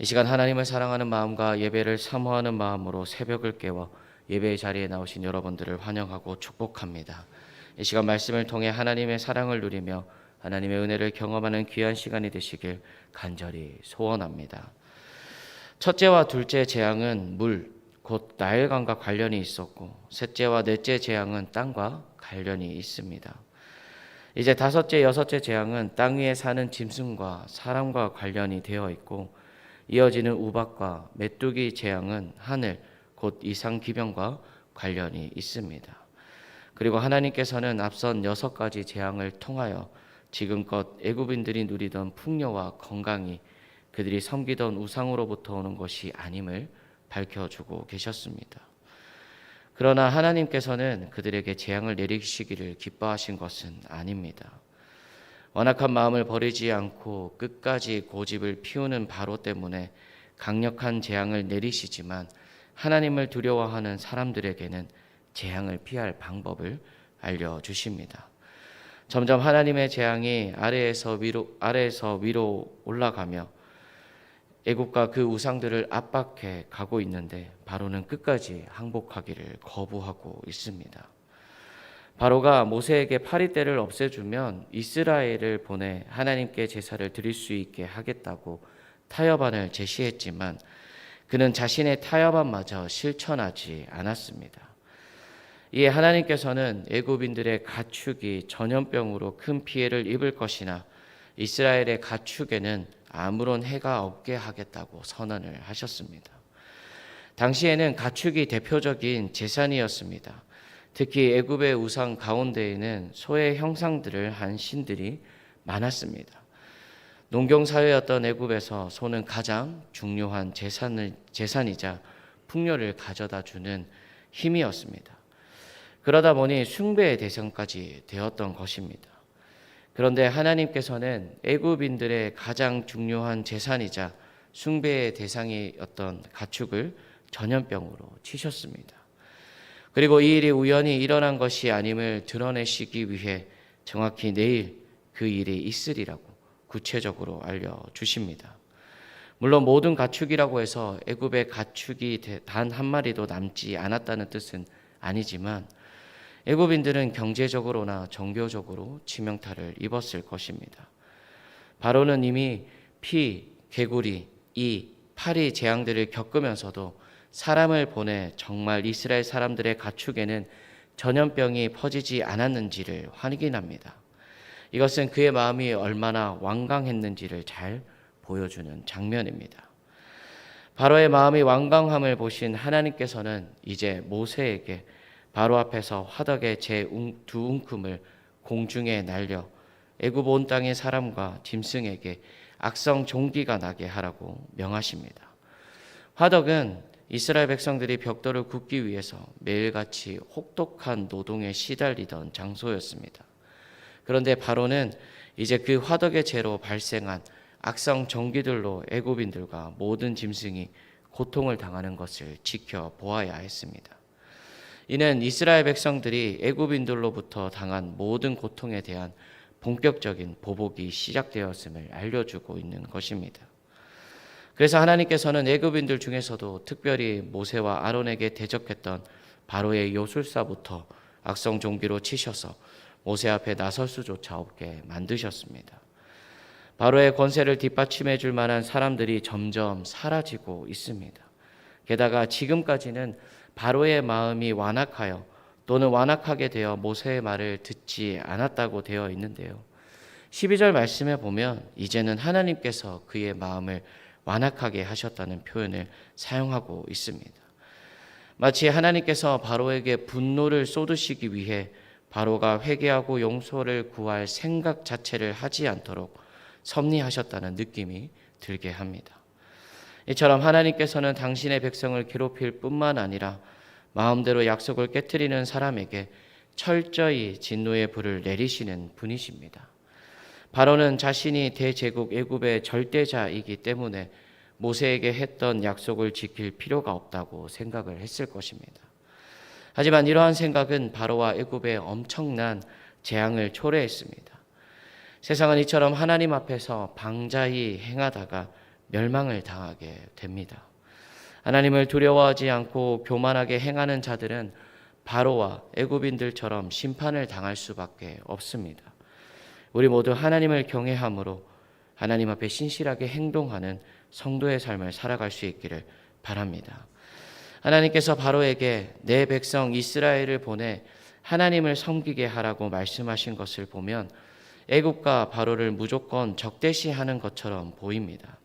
이 시간 하나님을 사랑하는 마음과 예배를 사모하는 마음으로 새벽을 깨워 예배의 자리에 나오신 여러분들을 환영하고 축복합니다. 이 시간 말씀을 통해 하나님의 사랑을 누리며 하나님의 은혜를 경험하는 귀한 시간이 되시길 간절히 소원합니다. 첫째와 둘째 재앙은 물, 곧 나일강과 관련이 있었고, 셋째와 넷째 재앙은 땅과 관련이 있습니다. 이제 다섯째, 여섯째 재앙은 땅 위에 사는 짐승과 사람과 관련이 되어 있고, 이어지는 우박과 메뚜기 재앙은 하늘, 곧 이상 기병과 관련이 있습니다. 그리고 하나님께서는 앞선 6가지 재앙을 통하여 지금껏 애굽인들이 누리던 풍요와 건강이 그들이 섬기던 우상으로부터 오는 것이 아님을 밝혀주고 계셨습니다. 그러나 하나님께서는 그들에게 재앙을 내리시기를 기뻐하신 것은 아닙니다. 완악한 마음을 버리지 않고 끝까지 고집을 피우는 바로 때문에 강력한 재앙을 내리시지만 하나님을 두려워하는 사람들에게는 재앙을 피할 방법을 알려주십니다. 점점 하나님의 재앙이 아래에서 위로 올라가며 애굽과 그 우상들을 압박해 가고 있는데 바로는 끝까지 항복하기를 거부하고 있습니다. 바로가 모세에게 파리떼를 없애주면 이스라엘을 보내 하나님께 제사를 드릴 수 있게 하겠다고 타협안을 제시했지만 그는 자신의 타협안마저 실천하지 않았습니다. 이에 하나님께서는 애굽인들의 가축이 전염병으로 큰 피해를 입을 것이나 이스라엘의 가축에는 아무런 해가 없게 하겠다고 선언을 하셨습니다. 당시에는 가축이 대표적인 제산이었습니다. 특히 애굽의 우상 가운데에는 소의 형상들을 한 신들이 많았습니다. 농경사회였던 애굽에서 소는 가장 중요한 재산이자 풍요를 가져다 주는 힘이었습니다. 그러다 보니 숭배의 대상까지 되었던 것입니다. 그런데 하나님께서는 애굽인들의 가장 중요한 재산이자 숭배의 대상이었던 가축을 전염병으로 치셨습니다. 그리고 이 일이 우연히 일어난 것이 아님을 드러내시기 위해 정확히 내일 그 일이 있으리라고 구체적으로 알려주십니다. 물론 모든 가축이라고 해서 애굽의 가축이 단 한 마리도 남지 않았다는 뜻은 아니지만 애굽인들은 경제적으로나 종교적으로 치명타를 입었을 것입니다. 바로는 이미 피, 개구리, 이, 파리 재앙들을 겪으면서도 사람을 보내 정말 이스라엘 사람들의 가축에는 전염병이 퍼지지 않았는지를 확인합니다. 이것은 그의 마음이 얼마나 완강했는지를 잘 보여주는 장면입니다. 바로의 마음이 완강함을 보신 하나님께서는 이제 모세에게 바로 앞에서 화덕의 두 움큼을 공중에 날려 애굽 온 땅의 사람과 짐승에게 악성 종기가 나게 하라고 명하십니다. 화덕은 이스라엘 백성들이 벽돌을 굽기 위해서 매일같이 혹독한 노동에 시달리던 장소였습니다. 그런데 바로는 이제 그 화덕의 재로 발생한 악성 종기들로 애굽인들과 모든 짐승이 고통을 당하는 것을 지켜보아야 했습니다. 이는 이스라엘 백성들이 애굽인들로부터 당한 모든 고통에 대한 본격적인 보복이 시작되었음을 알려주고 있는 것입니다. 그래서 하나님께서는 애굽인들 중에서도 특별히 모세와 아론에게 대적했던 바로의 요술사부터 악성 종기로 치셔서 모세 앞에 나설 수조차 없게 만드셨습니다. 바로의 권세를 뒷받침해 줄 만한 사람들이 점점 사라지고 있습니다. 게다가 지금까지는 바로의 마음이 완악하여 또는 완악하게 되어 모세의 말을 듣지 않았다고 되어 있는데요. 12절 말씀에 보면 이제는 하나님께서 그의 마음을 완악하게 하셨다는 표현을 사용하고 있습니다. 마치 하나님께서 바로에게 분노를 쏟으시기 위해 바로가 회개하고 용서를 구할 생각 자체를 하지 않도록 섭리하셨다는 느낌이 들게 합니다. 이처럼 하나님께서는 당신의 백성을 괴롭힐 뿐만 아니라 마음대로 약속을 깨트리는 사람에게 철저히 진노의 불을 내리시는 분이십니다. 바로는 자신이 대제국 애굽의 절대자이기 때문에 모세에게 했던 약속을 지킬 필요가 없다고 생각을 했을 것입니다. 하지만 이러한 생각은 바로와 애굽의 엄청난 재앙을 초래했습니다. 세상은 이처럼 하나님 앞에서 방자히 행하다가 멸망을 당하게 됩니다. 하나님을 두려워하지 않고 교만하게 행하는 자들은 바로와 애굽인들처럼 심판을 당할 수밖에 없습니다. 우리 모두 하나님을 경외함으로 하나님 앞에 신실하게 행동하는 성도의 삶을 살아갈 수 있기를 바랍니다. 하나님께서 바로에게 내 백성 이스라엘을 보내 하나님을 섬기게 하라고 말씀하신 것을 보면 애굽과 바로를 무조건 적대시하는 것처럼 보입니다.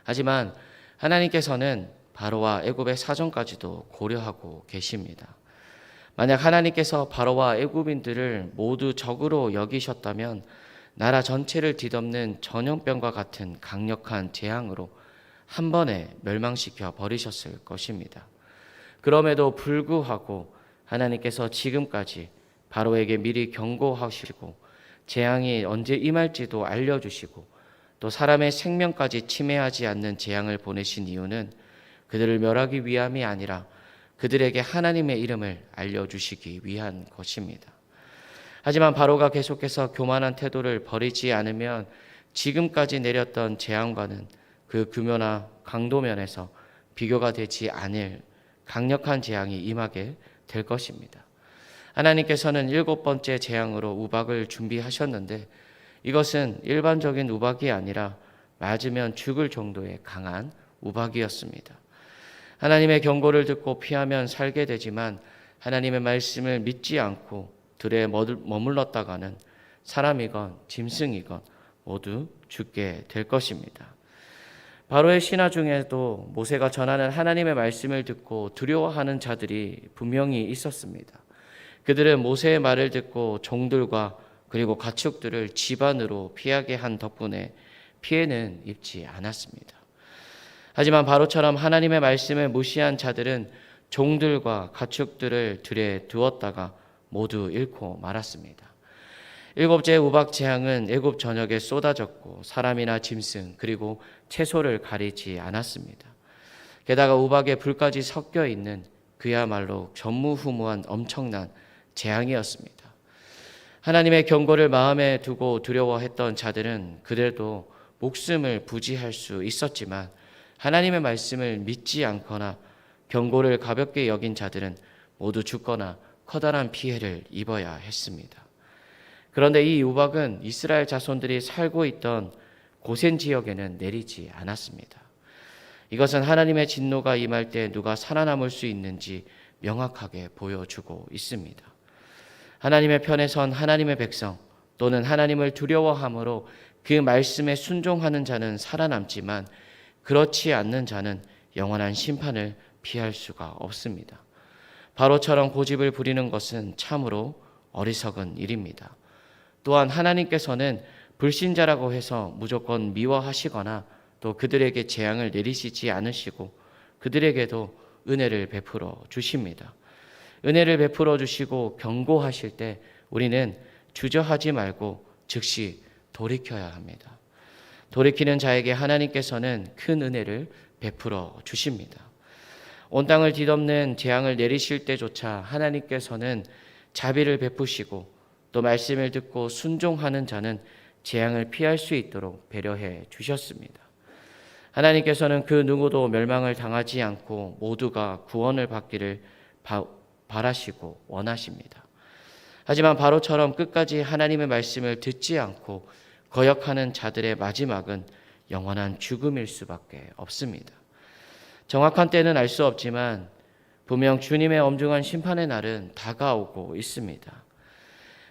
하지만 하나님께서는 바로와 애굽의 사정까지도 고려하고 계십니다. 만약 하나님께서 바로와 애굽인들을 모두 적으로 여기셨다면 나라 전체를 뒤덮는 전염병과 같은 강력한 재앙으로 한 번에 멸망시켜 버리셨을 것입니다. 그럼에도 불구하고 하나님께서 지금까지 바로에게 미리 경고하시고 재앙이 언제 임할지도 알려주시고 또 사람의 생명까지 침해하지 않는 재앙을 보내신 이유는 그들을 멸하기 위함이 아니라 그들에게 하나님의 이름을 알려주시기 위한 것입니다. 하지만 바로가 계속해서 교만한 태도를 버리지 않으면 지금까지 내렸던 재앙과는 그 규모나 강도 면에서 비교가 되지 않을 강력한 재앙이 임하게 될 것입니다. 하나님께서는 7번째 재앙으로 우박을 준비하셨는데 이것은 일반적인 우박이 아니라 맞으면 죽을 정도의 강한 우박이었습니다. 하나님의 경고를 듣고 피하면 살게 되지만 하나님의 말씀을 믿지 않고 들에 머물렀다가는 사람이건 짐승이건 모두 죽게 될 것입니다. 바로의 신하 중에도 모세가 전하는 하나님의 말씀을 듣고 두려워하는 자들이 분명히 있었습니다. 그들은 모세의 말을 듣고 종들과 그리고 가축들을 집안으로 피하게 한 덕분에 피해는 입지 않았습니다. 하지만 바로처럼 하나님의 말씀을 무시한 자들은 종들과 가축들을 들에 두었다가 모두 잃고 말았습니다. 7째 우박 재앙은 애굽 전역에 쏟아졌고 사람이나 짐승 그리고 채소를 가리지 않았습니다. 게다가 우박에 불까지 섞여 있는 그야말로 전무후무한 엄청난 재앙이었습니다. 하나님의 경고를 마음에 두고 두려워했던 자들은 그래도 목숨을 부지할 수 있었지만 하나님의 말씀을 믿지 않거나 경고를 가볍게 여긴 자들은 모두 죽거나 커다란 피해를 입어야 했습니다. 그런데 이 우박은 이스라엘 자손들이 살고 있던 고센 지역에는 내리지 않았습니다. 이것은 하나님의 진노가 임할 때 누가 살아남을 수 있는지 명확하게 보여주고 있습니다. 하나님의 편에 선 하나님의 백성 또는 하나님을 두려워함으로 그 말씀에 순종하는 자는 살아남지만 그렇지 않는 자는 영원한 심판을 피할 수가 없습니다. 바로처럼 고집을 부리는 것은 참으로 어리석은 일입니다. 또한 하나님께서는 불신자라고 해서 무조건 미워하시거나 또 그들에게 재앙을 내리시지 않으시고 그들에게도 은혜를 베풀어 주십니다. 은혜를 베풀어 주시고 경고하실 때 우리는 주저하지 말고 즉시 돌이켜야 합니다. 돌이키는 자에게 하나님께서는 큰 은혜를 베풀어 주십니다. 온 땅을 뒤덮는 재앙을 내리실 때조차 하나님께서는 자비를 베푸시고 또 말씀을 듣고 순종하는 자는 재앙을 피할 수 있도록 배려해 주셨습니다. 하나님께서는 그 누구도 멸망을 당하지 않고 모두가 구원을 받기를 바라시고 원하십니다. 하지만 바로처럼 끝까지 하나님의 말씀을 듣지 않고 거역하는 자들의 마지막은 영원한 죽음일 수밖에 없습니다. 정확한 때는 알 수 없지만 분명 주님의 엄중한 심판의 날은 다가오고 있습니다.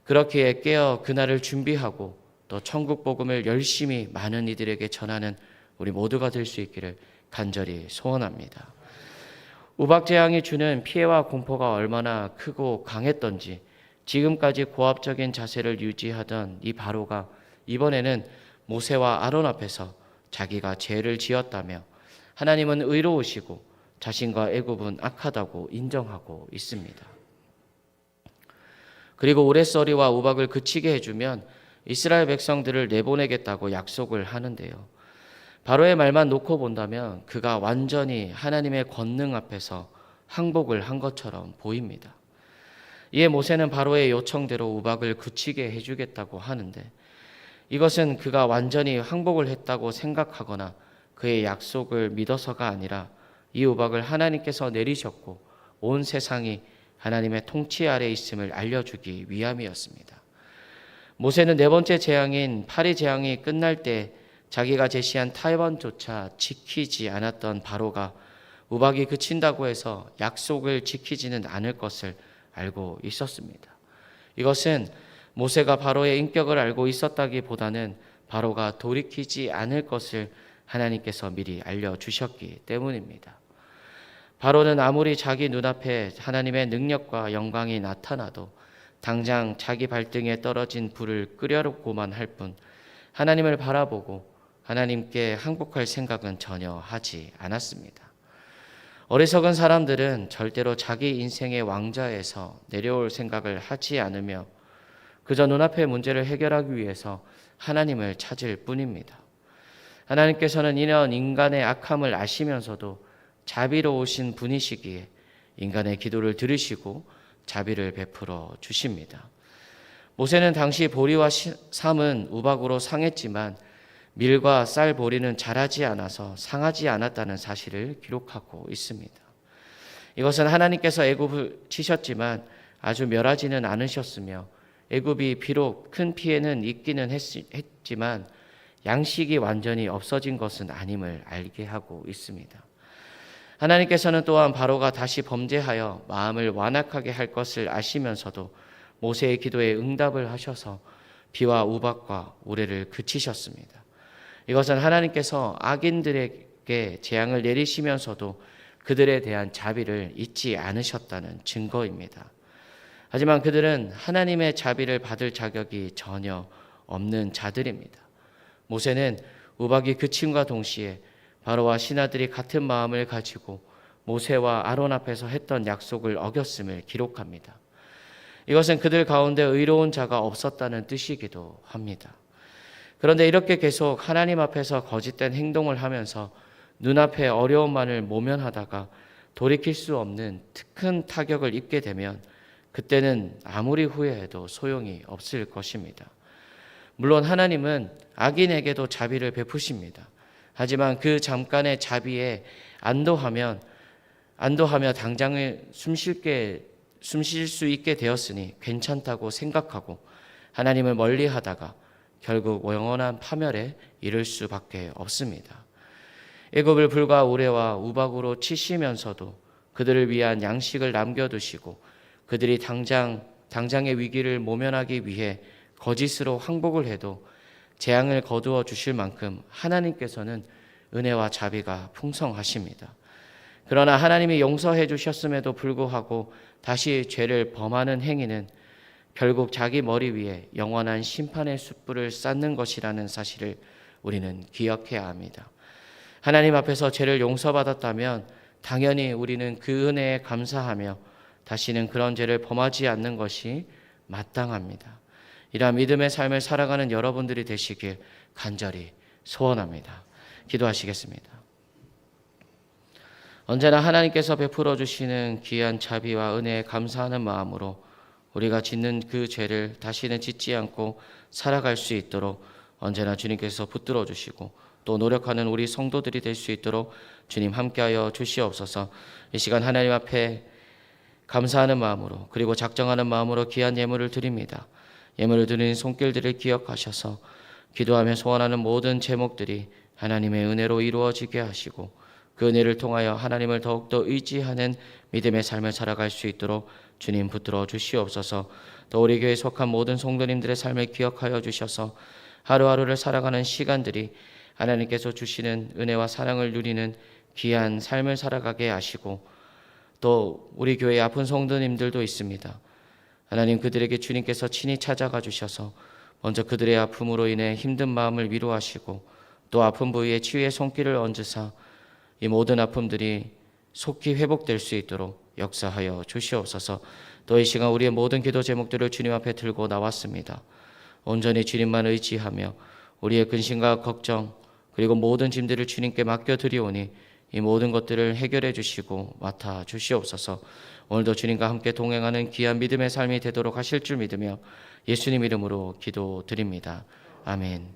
그렇기에 깨어 그날을 준비하고 또 천국 복음을 열심히 많은 이들에게 전하는 우리 모두가 될 수 있기를 간절히 소원합니다. 우박 재앙이 주는 피해와 공포가 얼마나 크고 강했던지 지금까지 고압적인 자세를 유지하던 이 바로가 이번에는 모세와 아론 앞에서 자기가 죄를 지었다며 하나님은 의로우시고 자신과 애굽은 악하다고 인정하고 있습니다. 그리고 우레서리와 우박을 그치게 해주면 이스라엘 백성들을 내보내겠다고 약속을 하는데요. 바로의 말만 놓고 본다면 그가 완전히 하나님의 권능 앞에서 항복을 한 것처럼 보입니다. 이에 모세는 바로의 요청대로 우박을 그치게 해주겠다고 하는데 이것은 그가 완전히 항복을 했다고 생각하거나 그의 약속을 믿어서가 아니라 이 우박을 하나님께서 내리셨고 온 세상이 하나님의 통치 아래 있음을 알려주기 위함이었습니다. 모세는 네 번째 재앙인 파리 재앙이 끝날 때 자기가 제시한 타협안조차 지키지 않았던 바로가 우박이 그친다고 해서 약속을 지키지는 않을 것을 알고 있었습니다. 이것은 모세가 바로의 인격을 알고 있었다기보다는 바로가 돌이키지 않을 것을 하나님께서 미리 알려주셨기 때문입니다. 바로는 아무리 자기 눈앞에 하나님의 능력과 영광이 나타나도 당장 자기 발등에 떨어진 불을 끄려고만 할 뿐 하나님을 바라보고 하나님께 항복할 생각은 전혀 하지 않았습니다. 어리석은 사람들은 절대로 자기 인생의 왕좌에서 내려올 생각을 하지 않으며 그저 눈앞의 문제를 해결하기 위해서 하나님을 찾을 뿐입니다. 하나님께서는 이런 인간의 악함을 아시면서도 자비로우신 분이시기에 인간의 기도를 들으시고 자비를 베풀어 주십니다. 모세는 당시 보리와 삶은 우박으로 상했지만 밀과 쌀 보리는 자라지 않아서 상하지 않았다는 사실을 기록하고 있습니다. 이것은 하나님께서 애굽을 치셨지만 아주 멸하지는 않으셨으며 애굽이 비록 큰 피해는 있기는 했지만 양식이 완전히 없어진 것은 아님을 알게 하고 있습니다. 하나님께서는 또한 바로가 다시 범죄하여 마음을 완악하게 할 것을 아시면서도 모세의 기도에 응답을 하셔서 비와 우박과 우레를 그치셨습니다. 이것은 하나님께서 악인들에게 재앙을 내리시면서도 그들에 대한 자비를 잊지 않으셨다는 증거입니다. 하지만 그들은 하나님의 자비를 받을 자격이 전혀 없는 자들입니다. 모세는 우박이 그침과 동시에 바로와 신하들이 같은 마음을 가지고 모세와 아론 앞에서 했던 약속을 어겼음을 기록합니다. 이것은 그들 가운데 의로운 자가 없었다는 뜻이기도 합니다. 그런데 이렇게 계속 하나님 앞에서 거짓된 행동을 하면서 눈앞의 어려움만을 모면하다가 돌이킬 수 없는 큰 타격을 입게 되면 그때는 아무리 후회해도 소용이 없을 것입니다. 물론 하나님은 악인에게도 자비를 베푸십니다. 하지만 그 잠깐의 자비에 안도하며 당장에 숨쉴 수 있게 되었으니 괜찮다고 생각하고 하나님을 멀리하다가 결국 영원한 파멸에 이를 수밖에 없습니다. 애굽을 불과 우레와 우박으로 치시면서도 그들을 위한 양식을 남겨두시고 그들이 당장의 위기를 모면하기 위해 거짓으로 항복을 해도 재앙을 거두어 주실 만큼 하나님께서는 은혜와 자비가 풍성하십니다. 그러나 하나님이 용서해 주셨음에도 불구하고 다시 죄를 범하는 행위는 결국 자기 머리 위에 영원한 심판의 숯불을 쌓는 것이라는 사실을 우리는 기억해야 합니다. 하나님 앞에서 죄를 용서받았다면 당연히 우리는 그 은혜에 감사하며 다시는 그런 죄를 범하지 않는 것이 마땅합니다. 이러한 믿음의 삶을 살아가는 여러분들이 되시길 간절히 소원합니다. 기도하시겠습니다. 언제나 하나님께서 베풀어 주시는 귀한 자비와 은혜에 감사하는 마음으로 우리가 짓는 그 죄를 다시는 짓지 않고 살아갈 수 있도록 언제나 주님께서 붙들어 주시고 또 노력하는 우리 성도들이 될 수 있도록 주님 함께하여 주시옵소서. 이 시간 하나님 앞에 감사하는 마음으로 그리고 작정하는 마음으로 귀한 예물을 드립니다. 예물을 드리는 손길들을 기억하셔서 기도하며 소원하는 모든 제목들이 하나님의 은혜로 이루어지게 하시고 그 은혜를 통하여 하나님을 더욱더 의지하는 믿음의 삶을 살아갈 수 있도록 주님 붙들어 주시옵소서. 또 우리 교회에 속한 모든 성도님들의 삶을 기억하여 주셔서 하루하루를 살아가는 시간들이 하나님께서 주시는 은혜와 사랑을 누리는 귀한 삶을 살아가게 하시고 또 우리 교회에 아픈 성도님들도 있습니다. 하나님 그들에게 주님께서 친히 찾아가 주셔서 먼저 그들의 아픔으로 인해 힘든 마음을 위로하시고 또 아픈 부위에 치유의 손길을 얹으사 이 모든 아픔들이 속히 회복될 수 있도록 역사하여 주시옵소서. 또 이 시간 우리의 모든 기도 제목들을 주님 앞에 들고 나왔습니다. 온전히 주님만 의지하며 우리의 근심과 걱정 그리고 모든 짐들을 주님께 맡겨드리오니 이 모든 것들을 해결해 주시고 맡아 주시옵소서. 오늘도 주님과 함께 동행하는 귀한 믿음의 삶이 되도록 하실 줄 믿으며 예수님 이름으로 기도드립니다. 아멘.